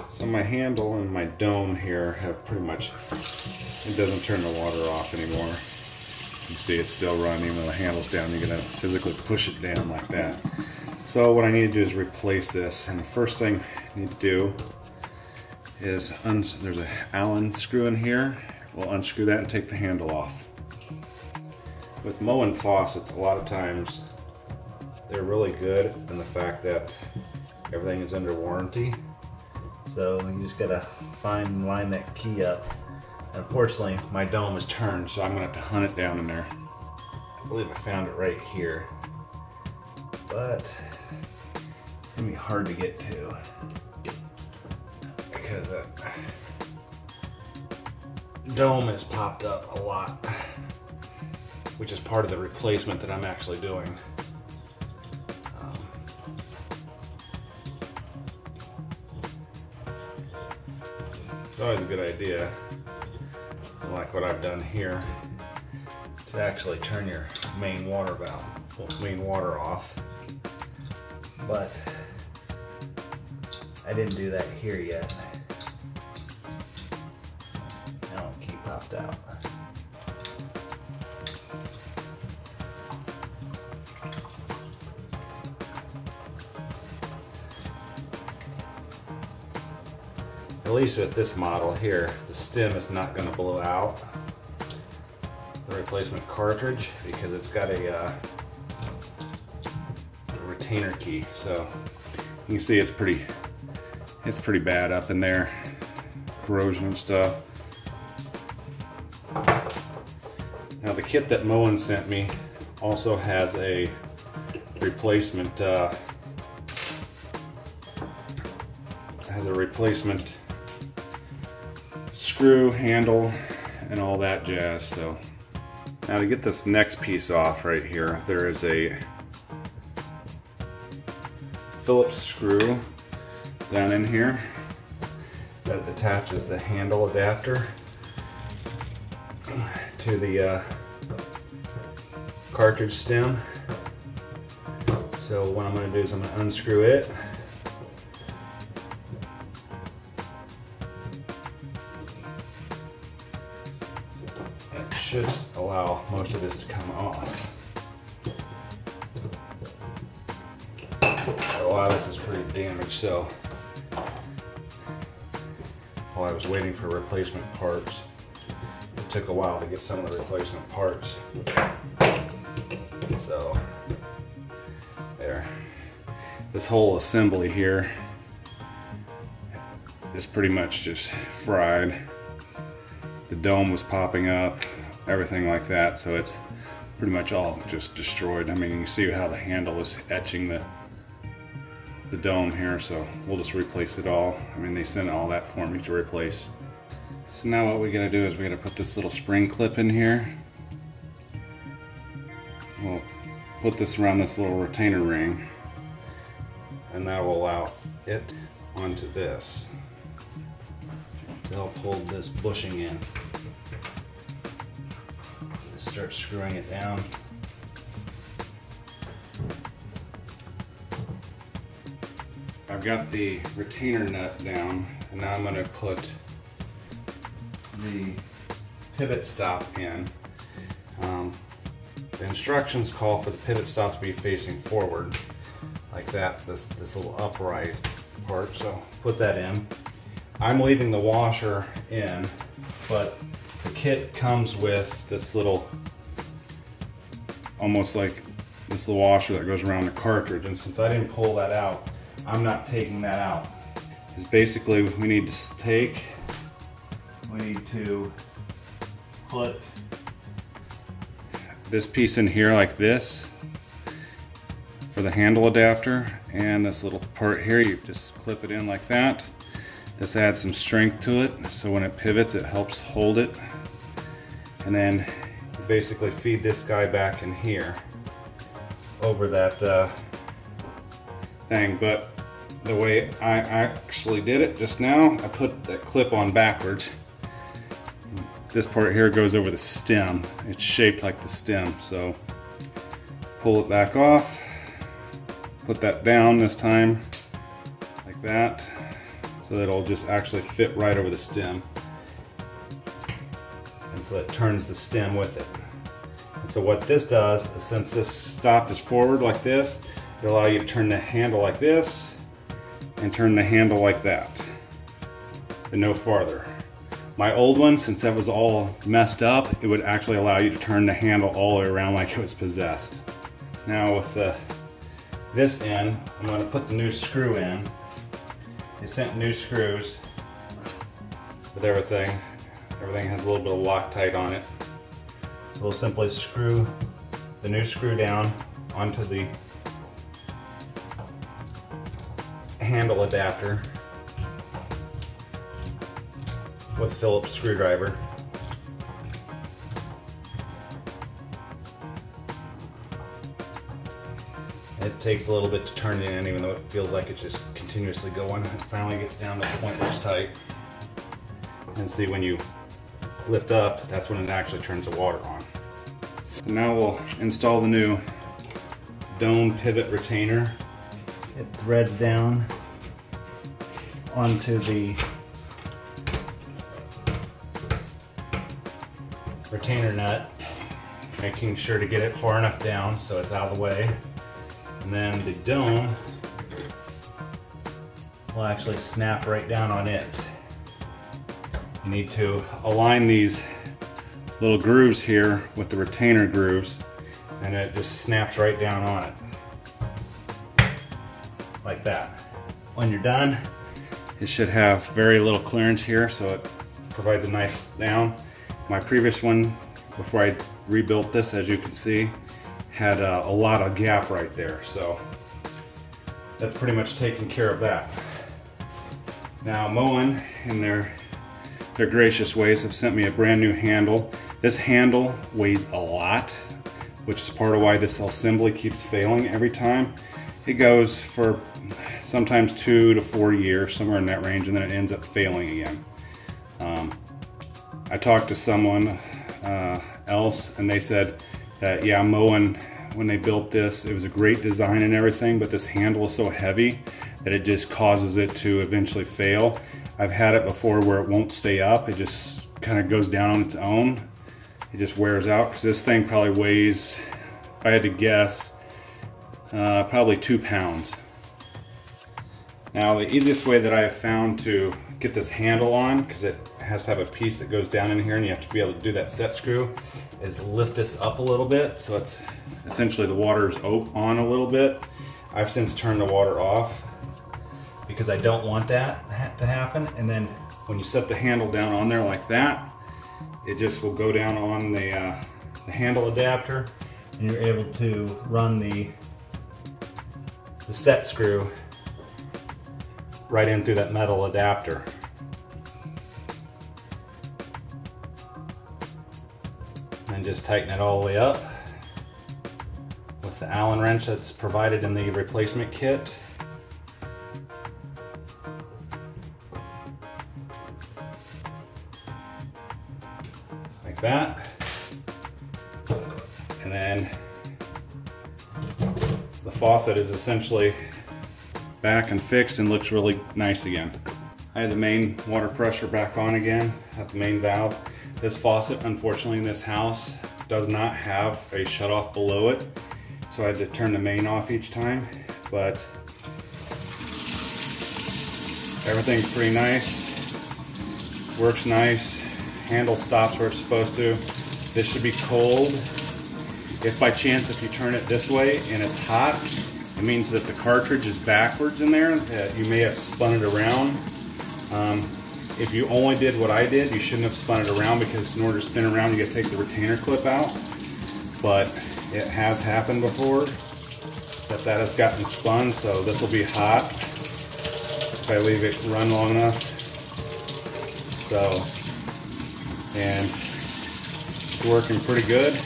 So my handle and my dome here have pretty much, it doesn't turn the water off anymore. You see it's still running even though the handle's down. You're going to physically push it down like that. So what I need to do is replace this, and the first thing I need to do is, there's an Allen screw in here. We'll unscrew that and take the handle off. With Moen faucets, a lot of times they're really good in the fact that everything is under warranty. So you just gotta line that key up. Unfortunately, my dome is turned, so I'm gonna have to hunt it down in there. I believe I found it right here, but it's gonna be hard to get to because that dome has popped up a lot, which is part of the replacement that I'm actually doing. It's always a good idea, like what I've done here, to actually turn your main water valve, main water off. But I didn't do that here yet. Now the key popped out. At least with this model here, the stem is not going to blow out the replacement cartridge because it's got a retainer key. So you can see it's pretty bad up in there, corrosion and stuff. Now the kit that Moen sent me also has a replacement screw, handle, and all that jazz. So now to get this next piece off right here, there is a Phillips screw down in here that attaches the handle adapter to the cartridge stem. So what I'm going to do is I'm going to unscrew it. It should allow most of this to come off. A lot of this is pretty damaged, so while I was waiting for replacement parts, it took a while to get some of the replacement parts. So there. This whole assembly here is pretty much just fried. The dome was popping up, everything like that, so it's pretty much all just destroyed. I mean, you can see how the handle is etching the dome here, so we'll just replace it all. I mean, they sent all that for me to replace. So now what we gotta do is we gotta put this little spring clip in here. We'll put this around this little retainer ring, and that will allow it onto this. They'll pull this bushing in. Just start screwing it down. I've got the retainer nut down, and now I'm going to put the pivot stop in. The instructions call for the pivot stop to be facing forward, like that, this little upright part, so put that in. I'm leaving the washer in, but the kit comes with this little, almost like this little washer that goes around the cartridge, and since I didn't pull that out, I'm not taking that out. Because basically we need to put this piece in here like this for the handle adapter, and this little part here, you just clip it in like that. This adds some strength to it, so when it pivots it helps hold it. And then you basically feed this guy back in here over that thing. But the way I actually did it just now, I put that clip on backwards. This part here goes over the stem. It's shaped like the stem, so pull it back off, put that down this time like that. so that it'll just actually fit right over the stem. And so it turns the stem with it. And so what this does is, since this stop is forward like this, it'll allow you to turn the handle like this and turn the handle like that, but no farther. My old one, since that was all messed up, it would actually allow you to turn the handle all the way around like it was possessed. Now with this end, I'm going to put the new screw in. They sent new screws with everything. Everything has a little bit of Loctite on it. So we'll simply screw the new screw down onto the handle adapter with a Phillips screwdriver. It takes a little bit to turn it in, even though it feels like it's just continuously going. It finally gets down to the point where it's tight. And see, when you lift up, that's when it actually turns the water on. So now we'll install the new dome pivot retainer. It threads down onto the retainer nut, making sure to get it far enough down so it's out of the way. And then the dome will actually snap right down on it. You need to align these little grooves here with the retainer grooves, and it just snaps right down on it. Like that. When you're done, it should have very little clearance here, so it provides a nice down. My previous one, before I rebuilt this, as you can see, had a lot of gap right there, so that's pretty much taking care of that. Now Moen, in their gracious ways, have sent me a brand new handle. This handle weighs a lot, which is part of why this assembly keeps failing every time. It goes for sometimes 2 to 4 years, somewhere in that range, and then it ends up failing again. I talked to someone else, and they said that, yeah, Moen, when they built this, it was a great design and everything, but this handle is so heavy that it just causes it to eventually fail. I've had it before where it won't stay up. It just kind of goes down on its own. It just wears out, because this thing probably weighs, if I had to guess, probably 2 pounds. Now the easiest way that I have found to get this handle on, because it has to have a piece that goes down in here and you have to be able to do that set screw, is lift this up a little bit so it's essentially the water's on a little bit. I've since turned the water off because I don't want that to happen. And then when you set the handle down on there like that, it just will go down on the handle adapter, and you're able to run the set screw right in through that metal adapter. And just tighten it all the way up with the Allen wrench that's provided in the replacement kit. Like that. And then the faucet is essentially back and fixed and looks really nice again. I had the main water pressure back on again at the main valve. This faucet, unfortunately, in this house does not have a shutoff below it, so I had to turn the main off each time, but everything's pretty nice, works nice, handle stops where it's supposed to. This should be cold. If by chance, if you turn it this way and it's hot, it means that the cartridge is backwards in there, that you may have spun it around. If you only did what I did, you shouldn't have spun it around, because in order to spin around, you got to take the retainer clip out. But it has happened before that has gotten spun, so this will be hot if I leave it run long enough. So, and it's working pretty good.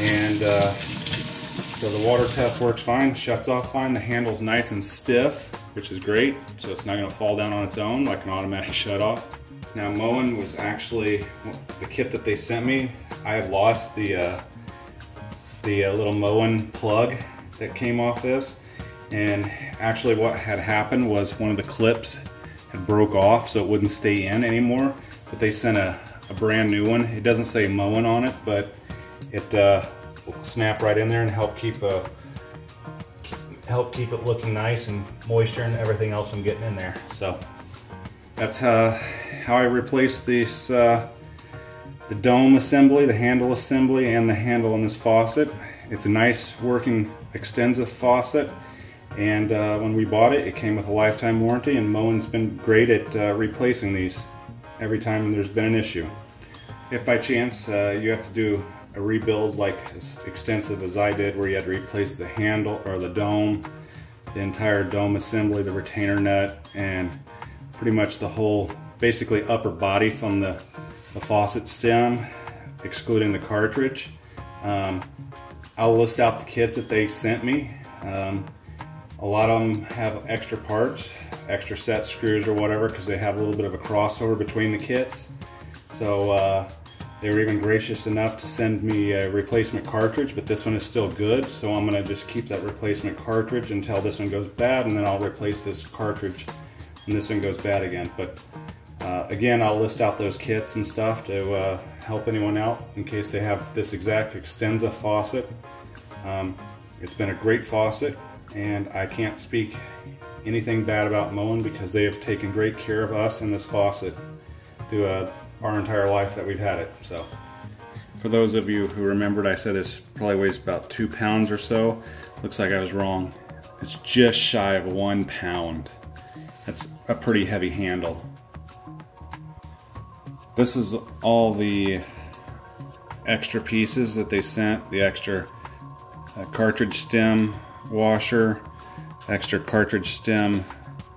And so the water test works fine, shuts off fine. The handle's nice and stiff, which is great, so it's not going to fall down on its own like an automatic shutoff. Now Moen was actually, the kit that they sent me, I had lost the little Moen plug that came off this, and actually what had happened was one of the clips had broke off, so it wouldn't stay in anymore. But they sent a brand new one. It doesn't say Moen on it, but it will snap right in there and help keep it looking nice and moisture and everything else from getting in there. So that's how I replaced this the dome assembly, the handle assembly, and the handle on this faucet. It's a nice working Extensa faucet, and when we bought it, it came with a lifetime warranty, and Moen's been great at replacing these every time there's been an issue. If by chance you have to do a rebuild like as extensive as I did, where you had to replace the handle or the dome, the entire dome assembly, the retainer nut, and pretty much the whole basically upper body from the faucet stem, excluding the cartridge, I'll list out the kits that they sent me. A lot of them have extra parts, extra set screws or whatever, because they have a little bit of a crossover between the kits. So they were even gracious enough to send me a replacement cartridge, but this one is still good, so I'm going to just keep that replacement cartridge until this one goes bad, and then I'll replace this cartridge when this one goes bad again. But again, I'll list out those kits and stuff to help anyone out in case they have this exact Extensa faucet. It's been a great faucet, and I can't speak anything bad about Moen because they have taken great care of us and this faucet through our entire life that we've had it. So, for those of you who remembered, I said this probably weighs about 2 pounds or so. Looks like I was wrong. It's just shy of 1 pound. That's a pretty heavy handle. This is all the extra pieces that they sent, the extra cartridge stem washer, extra cartridge stem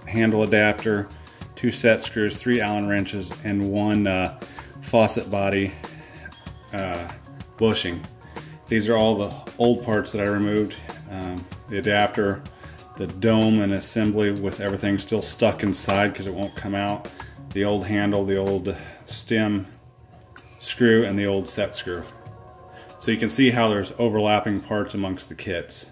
handle adapter, 2 set screws, 3 Allen wrenches, and 1 faucet body bushing. These are all the old parts that I removed. The adapter, the dome and assembly with everything still stuck inside because it won't come out, the old handle, the old stem screw, and the old set screw. So you can see how there's overlapping parts amongst the kits.